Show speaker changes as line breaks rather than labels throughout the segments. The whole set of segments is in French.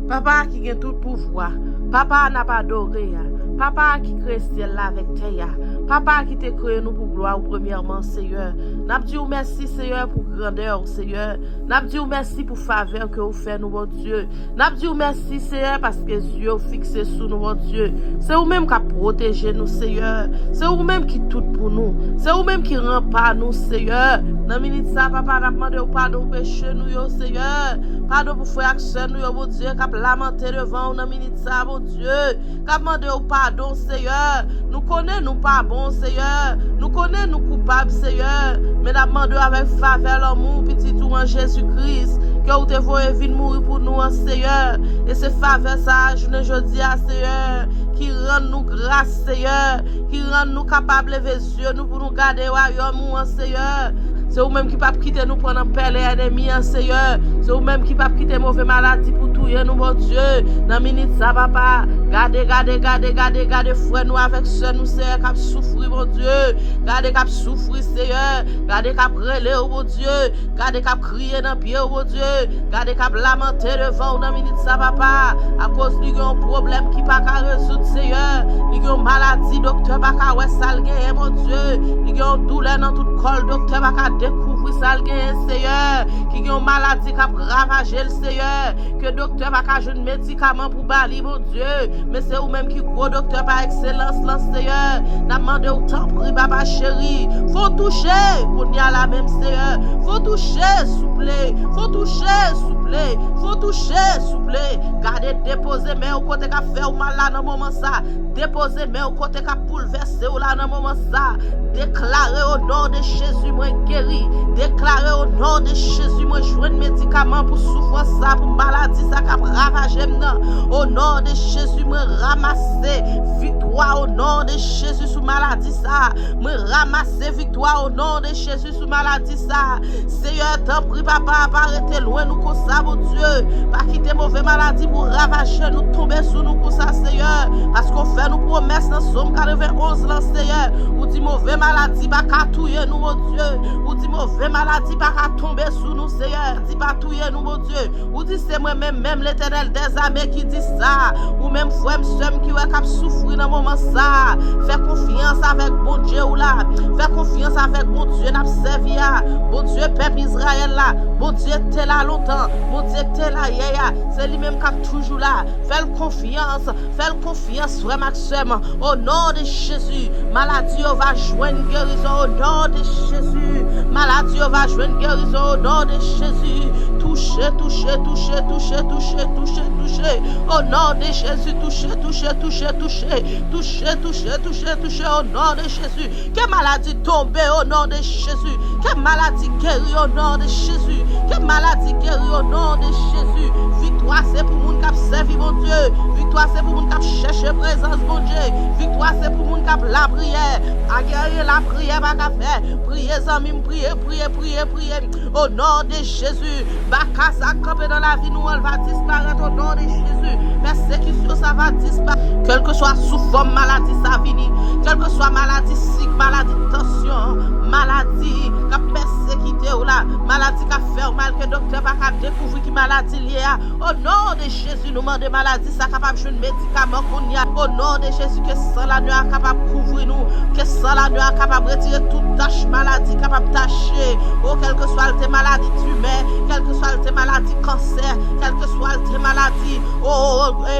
Papa qui a tout pouvoir. Papa n'a pas adoré. Papa qui crée ciel là avec terre. Papa qui te créé nous pour gloire premièrement, Seigneur. N'a dit merci, Seigneur, pour grandeur, Seigneur. N'a dit merci pour faveur que vous faites, nous, mon Dieu. N'a dit merci, Seigneur, parce que Dieu fixé sous nous, mon Dieu. C'est vous-même qui a protégé nous, Seigneur. C'est vous-même qui tout pour nous. C'est vous-même qui rend pas nous, Seigneur. Dans minute ça, papa, n'a demandé pardon pour péché nous, Seigneur. Pardon pour frère action nous, mon Dieu, qui a lamenté devant nous, dans minute ça, mon Dieu. Qui a demandé pardon, Seigneur. Nous connaissons nous pas bon, Seigneur. Nous connaissons nous coupables, Seigneur. Mais nous demandons avec faveur l'amour, petit tout en Jésus-Christ, que vous devez venir mourir pour nous, Seigneur. Et c'est faveur ça, je ne dis à Seigneur, qui rend nous grâce, Seigneur, qui rend nous capables de lever les yeux, nous pour nous garder au royaume, Seigneur. C'est vous-même qui ne pouvez pas quitter nous pendant peur les ennemis, Seigneur. C'est vous-même qui ne pouvez pas quitter mauvaise maladie pour tuer nous, mon Dieu. Dans minute ça, papa. Gardez, frère nous avec ceux nous, Seigneur, qui souffrent, mon Dieu. Gardez qui souffrent, Seigneur. Gardez qui brûler, mon Dieu. Gardez qui crier dans le pied, mon Dieu. Gardez qui lamenter devant dans minute ça, papa. À cause du problème qui pas qu'à résoudre, Seigneur. Il y a une maladie, docteur, pas qu'à ouais, ça mon Dieu. Il y a une douleur dans toute col, docteur, pas qu'à découvrir ça, Seigneur, qui a une maladie qui a ravagé le Seigneur, que docteur va pas jouer un médicament pour bali, mon Dieu, mais c'est vous-même qui gros docteur par excellence, Seigneur. N'a demandé autant pour papa chéri, faut toucher pour y aller la même Seigneur, faut toucher, souple, faut toucher, souple, faut toucher, souple, gardez, déposer mais au côté qu'a fait ou mal là dans moment ça, déposer mais au côté qu'a bouleversé ou là dans moment ça, déclarer au nom de Jésus moi guéri, déclarer au nom de Jésus moi jouer un médicament pour souffrance ça, pour maladie ça qui a ravagé maintenant, au nom de Jésus moi ramasser victoire au nom de Jésus sous maladie ça, moi ramasser victoire au nom de Jésus sous maladie ça. Seigneur t'en prie papa, pas arrêter loin nous comme ça mon Dieu, pas quitter mauvaise maladie pour ravager nous, tomber sous nous comme ça Seigneur, parce qu'on fait nous promesses dans Somme 91 là Seigneur, ou dit mauvais maladie pas qu'à touiller nous mon Dieu, ou dit mauvais maladie pas qu'à tomber sous nous Seigneur, dit pas touiller nous mon Dieu, ou dit c'est moi même l'Éternel des armées qui dit ça, ou même frère somme qui va souffrir dans moment ça, fais confiance avec bon Dieu ou là, fais confiance avec bon Dieu n'a servi bon Dieu peuple Israël là, bon Dieu t'es là longtemps, bon Dieu t'es là hier, c'est lui même qui est toujours là, fais confiance frère Maxime, au nom de Jésus, maladie va joindre guérison au nom de Jésus, maladie va joindre guérison au nom de Jésus, toucher, au nom de Jésus, toucher, au nom de Jésus, que maladie tombe au nom de Jésus, que maladie guérit au nom de Jésus, que maladie guérit au nom de Jésus, victoire c'est pour moun qui servi mon Dieu, victoire c'est pour moun qui cherche présence mon Dieu, victoire c'est pour moun qui la prière, à guérir la prière pas qu'à faire, priez amis, priez, au nom de Jésus, baka ça camper dans la vie nous elle va disparaître au nom de Jésus, persécution ça va disparaître, quel que soit sous forme maladie ça finit, quel que soit maladie sick, maladie tension, maladie qui a persécuté ou là, maladie qui a fait mal que docteur pas qu'à découvrir qui maladie liée au nom de Jésus nous demande maladie ça capable jouer médicament qu'on y a au nom de Jésus que sans la nuit capable couvrir nous, que sans la nuit capable retirer toute tâche maladie capable tâcher, oh quel que soit tes maladies tumeurs, quel que soit tes maladies cancer, quel que soit tes maladies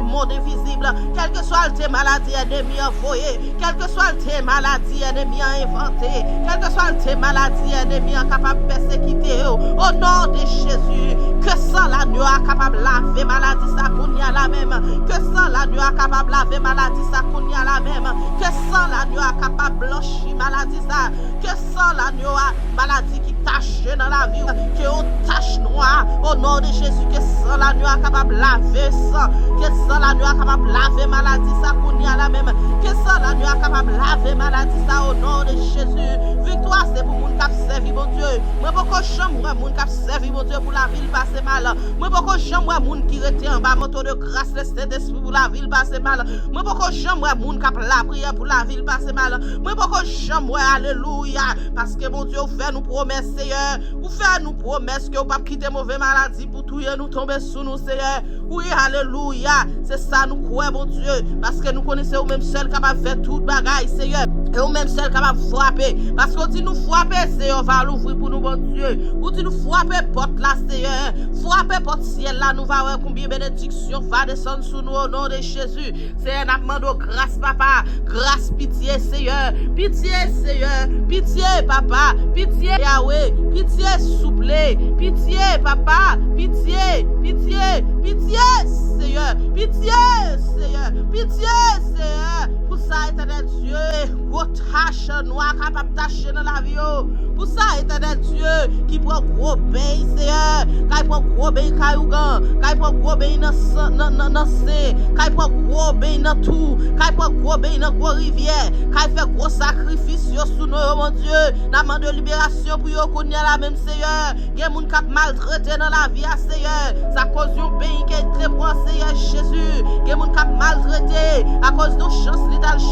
monde invisible, quel que soit tes maladies ennemies envoyées, quel que soit tes maladies ennemies inventées, quel que soit tes maladies ennemies capables de persécuter au nom de Jésus, que sans la nuit capable de laver maladie ça qu'on y a la même, que sans la nuit capable de laver maladie ça qu'on y a la même, que sans la nuit capable de blanchir maladie ça, que sans la nuit maladie qui tache dans la vie, que on tache noire au nom de Jésus, que sans la nuit capable de laver sang, que sans la nuit capable de laver maladie ça qu'on y a la même, que sans la nuit capable de laver maladie ça au nom de Jésus, victoire c'est pour moun qui servi mon Dieu, moi beaucoup chambre moun qui servi mon Dieu pour la ville passer mal, moi beaucoup chambre moun qui rete en bas moto de grâce le Saint-Esprit pour la ville passer mal, moi beaucoup chambre moun qui la prière pour la ville passer mal, moi beaucoup chambre alléluia parce que mon Dieu fait nous promesses Seigneur. Ou faire nous promesses que vous pas quitter mauvaise maladie pour tout nous tomber sous nous, Seigneur. Oui, alléluia. C'est ça nous croyons, mon Dieu. Parce que nous connaissons vous même seul capable de faire tout bagaille, Seigneur. Et vous même seul capable de frapper. Parce qu'on dit nous frapper, Seigneur, va l'ouvrir pour nous, mon Dieu. Vous dit nous frapper porte là, Seigneur. Frapper porte ciel là, nous va voir combien bénédiction va descendre sur nous au nom de Jésus. Seigneur, nous demandons grâce, papa. Grâce, pitié, Seigneur. Pitié, Seigneur. Pitié, papa. Pitié, Yahweh. Pitié, souple. Pitié, papa. Pitié, pitié, pitié, Seigneur. Pitié, Seigneur. Pitié, Seigneur. Pour ça, éternel Dieu, gros tâche noire capable de tâcher dans la vie. Pour ça, éternel Dieu, qui prend gros bain, Seigneur. Qui prend gros bain Kayougan. Qui prend gros bain dans Saint. Qui prend gros bain dans tout. Qui prend gros bain dans gros rivière. Qui fait gros sacrifice sous nous, mon Dieu. N'a demandé libération pour yo connaître la même, Seigneur. Il y a des gens qui maltraité dans la vie, Seigneur. Ça cause un bain qui est très bon, Seigneur Jésus. Il y a des gens qui maltraité à cause de chance.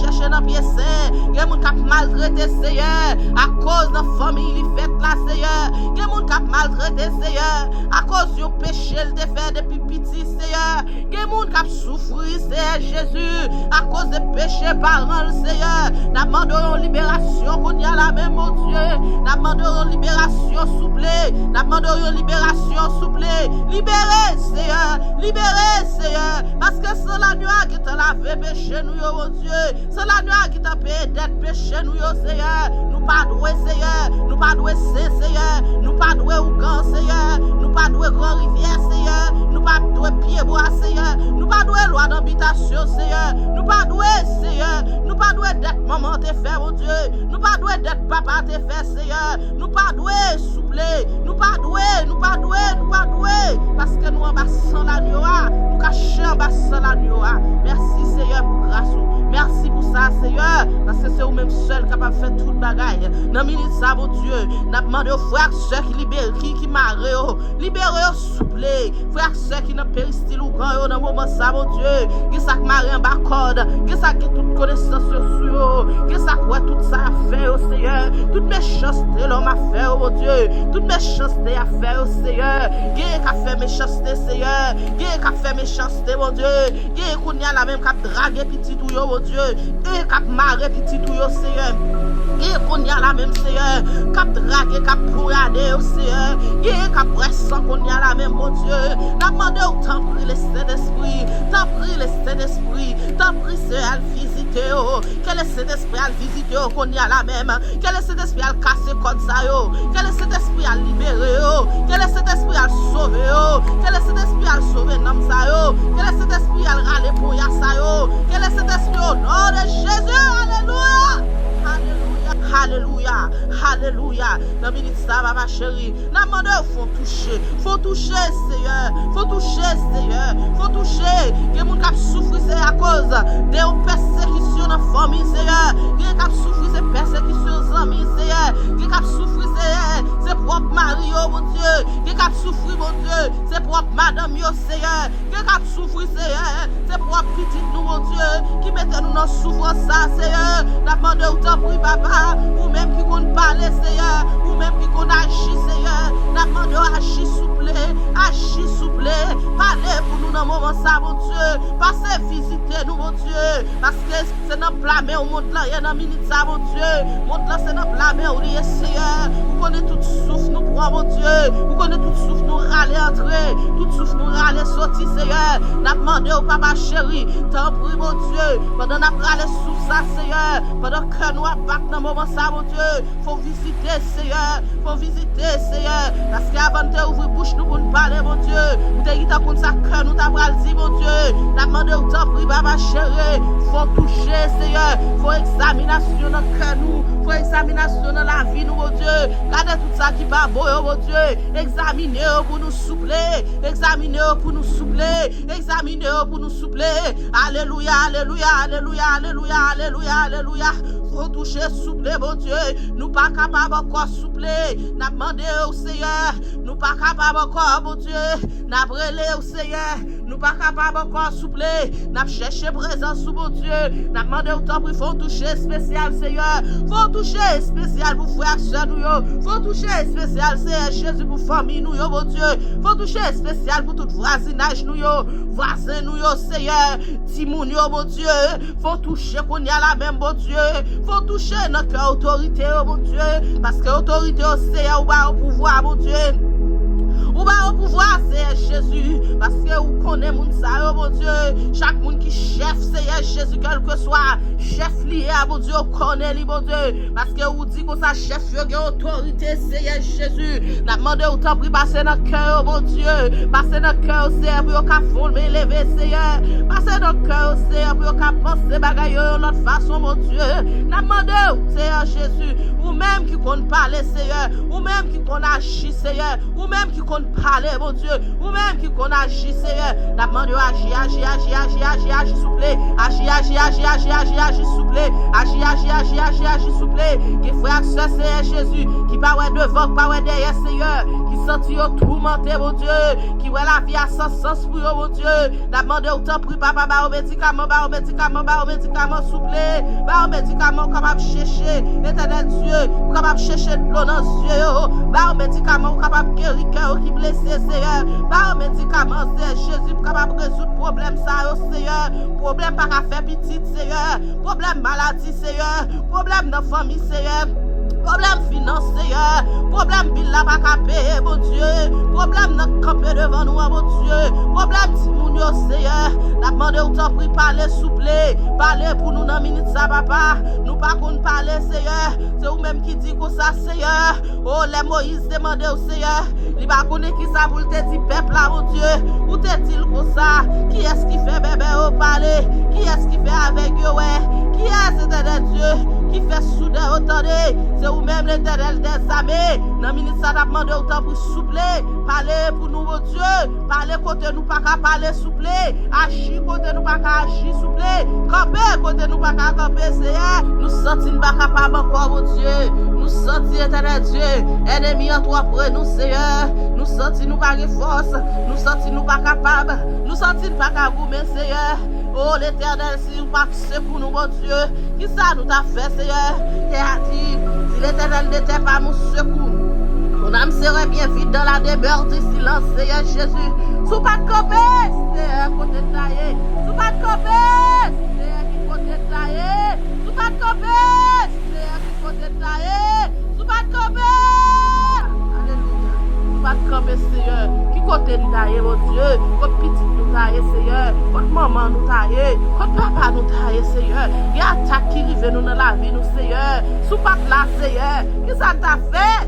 Chercher dans pied saint, il y a des gens qui maltraité, Seigneur, à cause de la famille qui fait là, Seigneur. Il y a des gens qui maltraité, Seigneur, à cause du péché de fait depuis petit, Seigneur. Il y a des gens qui souffrent, Seigneur Jésus, à cause des péchés parents, Seigneur. Nous demandons libération qu'on y a la même, mon Dieu. Nous demandons libération souple. Nous demandons libération souple. Libérez, Seigneur. Libérez, Seigneur. Parce que c'est la nuit qui t'a lavé péché, nous, mon Dieu. C'est la nuit qui t'a payé d'être péché, nous, Seigneur. Nous pas doué, Seigneur. Nous pas doué, Seigneur. Nous pas doué Ougan, Seigneur. Nous pas doué Grand Rivière, Seigneur. Nous pas doué Pied-Bois, Seigneur. Nous pas doué loi d'habitation, Seigneur. Nous pas doué, Seigneur. Nous pas doué d'être maman te fait, mon Dieu. Nous pas doué d'être papa te fait, Seigneur. Nous pas doué souple. Nous pas doué, nous pas doué, nous pas doué. Parce que nous en bas sans la nuit, nous cachons en bas sans la nuit. Merci, Seigneur, pour grâce. Merci pour ça, Seigneur, parce que c'est vous-même seul capable de faire toute bagaille. Dans minute ça, mon Dieu, n'a demandé aux frères et sœurs qui libèrent, qui marrent, libérez souple. Frères et sœurs qui n'ont péristyle ou grand, dans moment ça, mon Dieu, qui ça marre en bas corde, qui ça qui toute connaissance sur eux, qui ça quoi tout ça à faire, Seigneur, toute méchanceté l'homme a fait, mon Dieu, toute méchanceté à faire, Seigneur, qui a fait méchanceté, Seigneur, qui a fait méchanceté, mon Dieu, qui a la même qui a dragué petit tout, mon Dieu, et cap marre petit tout, Seigneur. Et qu'on y a la même, Seigneur, cap dragué, cap pourrader, Seigneur, et cap pressant qu'on y a la même, mon Dieu. N'a demandé au temps pris le Saint-Esprit, t'as pris le Saint-Esprit, t'as pris Seigneur, visiter, quel est cet esprit à visiter, qu'on y a la même, quel est cet esprit à casser comme ça, quel est cet esprit à libérer, quel est cet esprit à sauver, quel est cet esprit à sauver, nom ça, quel est cet esprit à râler pour ya ça, quel est cet esprit au nom de Jésus, alléluia, alléluia, alléluia, alléluia. Dans la minute ça, ma chérie, n'a demandé faut toucher, Seigneur, faut toucher, Seigneur, faut toucher. Il y a des gens qui souffrent à cause de persécutions dans la famille, Seigneur. Il y a des gens qui souffrent de persécutions dans amis, Seigneur. Il y a des gens qui souffrent, Seigneur, c'est propre mari, mon Dieu. Il y a des gens qui souffrent, mon Dieu, c'est propre madame, Seigneur. Il y a des gens qui souffrent, Seigneur, c'est propre petite nous, mon Dieu, qui mettez nous dans souffrance, ça, Seigneur. N'a demandé au temps pour papa, ou même qui compte parler, Seigneur, ou même qui compte agir, Seigneur. N'a demandé à agir souple, parlez pour nous dans le moment, ça, mon Dieu. Passez visiter nous, mon Dieu, parce que c'est dans blâmer au monde là, il y a dans minute ça, mon Dieu. Monde là, c'est dans blâmer au lieu, Seigneur. Vous connaissez tout souffle, nous croyons, mon Dieu. Vous connaissez tout souffle, nous râler entrer, tout souffle, nous râler sortir, Seigneur. N'a demandé au papa chéri, t'en prie, mon Dieu, pendant qu'on a râler sous ça, Seigneur, pendant que nous abattons dans le moment ça, mon Dieu. Faut visiter, Seigneur, faut visiter, Seigneur, parce qu'avant de ouvrir bouche, nous pour nous parler, mon Dieu. Vous t'avez dit comme ça que nous t'avons dit, mon Dieu. N'a demandé au temps prie, papa chéri, faut toucher, Seigneur, faut examination dans le cœur, nous, faut examination dans la vie, nous, mon Dieu. Regardez tout ça qui va beau, mon Dieu. Examinez pour nous soupler, examinez pour nous soupler, examinez pour nous soupler. Alléluia, alléluia, alléluia, alléluia, alléluia, alléluia. Faut toucher, soupler, mon Dieu. Nous pas capables encore soupler. N'a demandé au Seigneur. Nous pas capables encore, mon Dieu. N'a brûlé au Seigneur. nous pas capable encore souple, n'a cherché présence sous mon Dieu, n'a demandé autant pour faut toucher spécial Seigneur, faut toucher spécial pour frères sœurs nous yo, faut toucher spécial Seigneur Jésus pour famille nous yo mon Dieu, faut toucher spécial pour tout voisinage nous yo, voisin nous yo Seigneur, timoun yo mon Dieu, faut toucher qu'on y a la même mon Dieu, faut toucher notre autorité mon Dieu, parce que autorité au Seigneur ou pas au pouvoir mon Dieu. Ou ba au pouvoir, c'est Jésus. Parce que vous connaissez mon ça, mon Dieu. Chaque monde qui chef, c'est Jésus, quel que soit. Chef lié à mon Dieu, connaît lui, mon Dieu. Parce que vous dites que ça chef, il y a autorité, c'est Jésus. N'a demandé autant pour passer dans le cœur, mon Dieu. Passer dans le cœur, c'est pour qu'on fonde, mais lever, Seigneur. Passer dans le cœur, c'est pour qu'on pense, bagaille, l'autre façon, mon Dieu. N'a demandé, Seigneur Jésus. Ou même qui compte parler, Seigneur. Ou même qui compte agir, Seigneur. Ou même qui compte parler, mon Dieu. Ou même qui compte agir, Seigneur. N'a demandé, agir, s'il vous plaît. Agir, s'il vous plaît. Agir, s'il vous plaît. Qui frère, soeur, Seigneur Jésus. Qui pas devant, pas derrière, Seigneur. Qui sentit tourmenté, mon Dieu. Qui voit la vie à sans sens pour eux, mon Dieu. N'a demandé autant pour papa, au médicament, s'il vous plaît. Au médicament, capable de chercher. Éternel Dieu. Ou capable de chercher de l'eau dans les yeux. Au médicament, ou capable de guérir cœur qui blessé, Seigneur. Au médicament, c'est Jésus. Ou capable de résoudre le problème, ça, Seigneur. Problème par affaire petite, Seigneur. Problème maladie, Seigneur. Problème de famille, Seigneur. Problème financier, problème bill la pas capé, mon Dieu. Problème n'a campé devant nous, mon Dieu. Problème Timounio, Seigneur. N'a demandé autant pour parler souple. Parler pour nous dans minute ça, papa. Nous pas qu'on parler, Seigneur. C'est vous-même qui dit que ça, Seigneur. Oh, les Moïse demandé au Seigneur. Il va connaître qui ça pour te dire peuple là, mon Dieu. Où te dit comme ça? Qui est-ce qui fait bébé au parler? Qui est-ce qui fait avec eux, ouais? Qui est-ce de Dieu? Qui fait soudain, attendez? C'est vous-même l'éternel des armées. Dans le ministère, on a demandé autant pour souple. Parler pour nous, mon Dieu. Parler côté nous, pas qu'à parler souple. Agir côté nous, pas qu'à agir souple. Camper côté nous, pas qu'à camper, Seigneur. Nous sentons pas capable encore, mon Dieu. Nous sentons, éternel Dieu. Ennemi en toi pour nous, Seigneur. Nous sentons nous pas de force. Nous sentons nous pas capable. Nous sentons pas capable, Seigneur. Oh l'éternel, si vous pas pour nous, mon Dieu, qui ça nous t'a fait, Seigneur? Qui a dit, si l'éternel n'était pas mon secours, mon âme serait bien vite dans la demeure du silence, Seigneur Jésus. Sous pas de copé, Seigneur, côté taillé. Sous pas de copé, Seigneur, qui côté taillé. Sous pas de copé, Seigneur, qui côté taillé. Sous pas de copé. Alléluia. Sous pas de copé, Seigneur, qui côté taillé, mon Dieu. Votre petit nous taillé, Seigneur. Votre maman nous taillé. Votre papa nous taillé, Seigneur. Il y a attaque qui arrive nous dans la vie, nous, Seigneur. Sous pas de là, Seigneur. Qu'est-ce que ça t'a fait?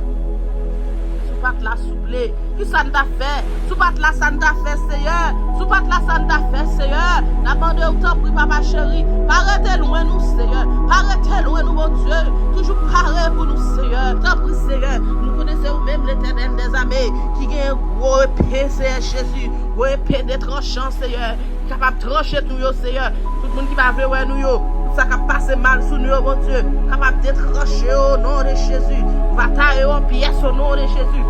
Sous pas de là, souple. Qui ça t'a fait? Sous pas de là, ça t'a fait, Seigneur. Sous pas de là, ça t'a fait, Seigneur. La bande autant pour papa chéri. Arrêtez loin nous, Seigneur. Arrêtez loin nous, mon Dieu. Toujours parler pour nous, Seigneur. Tant pis, Seigneur. Nous connaissons même l'éternel des armées. Qui a un gros épée, Seigneur Jésus. Gros épée de tranchant, Seigneur. Capable de trancher nous, Seigneur. Tout le monde qui va voir nous, ça va passer mal sur nous, mon Dieu. Capable de trancher au nom de Jésus. On va tailler en pièces au nom de Jésus.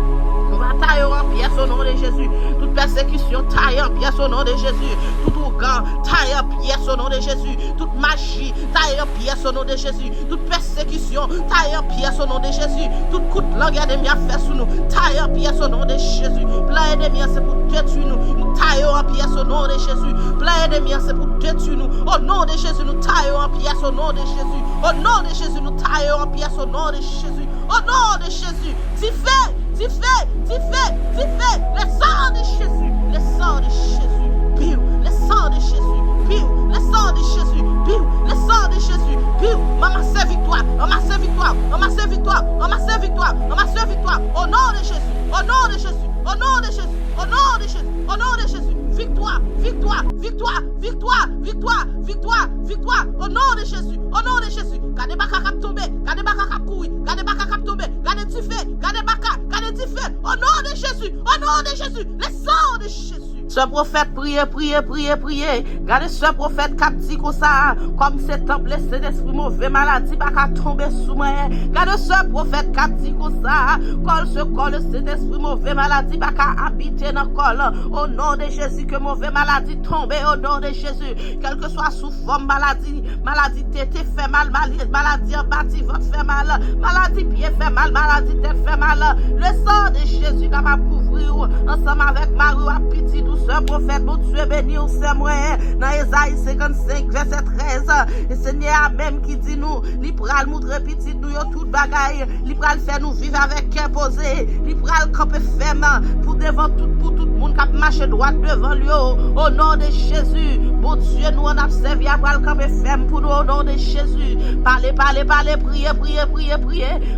On va tailler en pièces au nom de Jésus. Toute persécution taille en pièces au nom de Jésus. Tout organe taille en pièces au nom de Jésus. Toute magie taille en pièces au nom de Jésus. Toute persécution taille en pièces au nom de Jésus. Toute coup de langue ennemi a fait sur nous. Taille en pièces au nom de Jésus. Plein ennemi c'est pour détruire nous. Nous taillons en pièces au nom de Jésus. Plein ennemi c'est pour détruire nous. Au nom de Jésus, nous taillons en pièces au nom de Jésus. Au nom de Jésus, nous taillons en pièces au nom de Jésus. Au nom de Jésus, tu fais. Le sang de Jésus, le sang de Jésus, piou, le sang de Jésus, piou, le sang de Jésus, piou, le sang de Jésus, piou. Maman, c'est victoire, maman, c'est victoire, maman, c'est victoire, maman, c'est victoire, maman, c'est victoire. Au nom de Jésus, au nom de Jésus, au nom de Jésus, au nom de Jésus, au nom de Jésus. Victoire, victoire, victoire, victoire, victoire, victoire, victoire, au nom de Jésus, au nom de Jésus. Gardez baka cap tomber, gardez baka cap courir, gardez baka cap tomber, gardez tifé, gardez baka, gardez tifé, au nom de Jésus, le sang de Jésus. Ce prophète priez. Regardez ce prophète qui dit comme ça, comme c'est temple, c'est d'esprit mauvais maladie, pas qu'à tomber sous moi. Regardez ce prophète qui dit comme ça, colle, c'est d'esprit mauvais maladie, pas qu'à habiter dans le col. Au nom de Jésus, que mauvais maladie tombe, au nom de Jésus, quelle que soit sous forme maladie tété fait mal, maladie en bâti, ventre fait mal, maladie pied fait mal, maladie tête fait mal. Le sang de Jésus capable de couvrir ensemble avec Marie, à petit douceur, prophète, mon Dieu béni, ou c'est moi. Dans Esaïe 55, verset 13, et Seigneur même qui dit nous, il pral montrer petit nous tout bagaille, il pral faire nous vivre avec cœur posé, il pral camper ferme pour devant pour tout le monde qui marche droit devant lui. Au nom de Jésus, mon Dieu, nous on a servi à pral camper ferme pour nous au nom de Jésus. Parlez, priez.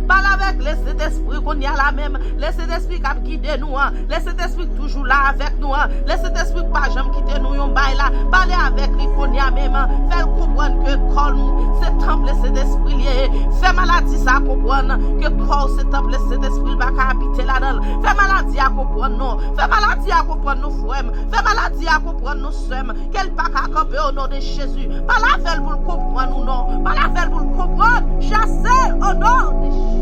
Parlez avec le Saint-Esprit qu'on y a là même, le Saint-Esprit qui a guidé nous, le Saint-Esprit toujours là avec nous, le Saint-Esprit qui pas jamais quitté nous yon bail là. Parlez avec lui qu'on y a même, faites comprendre que corps nous, c'est temple c'est d'esprit lié. Fait maladie ça comprendre que corps c'est temple c'est d'esprit pas qu'à habiter là-dedans. Fait maladie à comprendre non, fait maladie à comprendre nos frères, fait maladie à comprendre nos sœurs, qu'elle pas qu'à camper au nom de Jésus. Pas la veille pour comprendre nous non, pas la veille pour comprendre, chasser au nom de Jésus.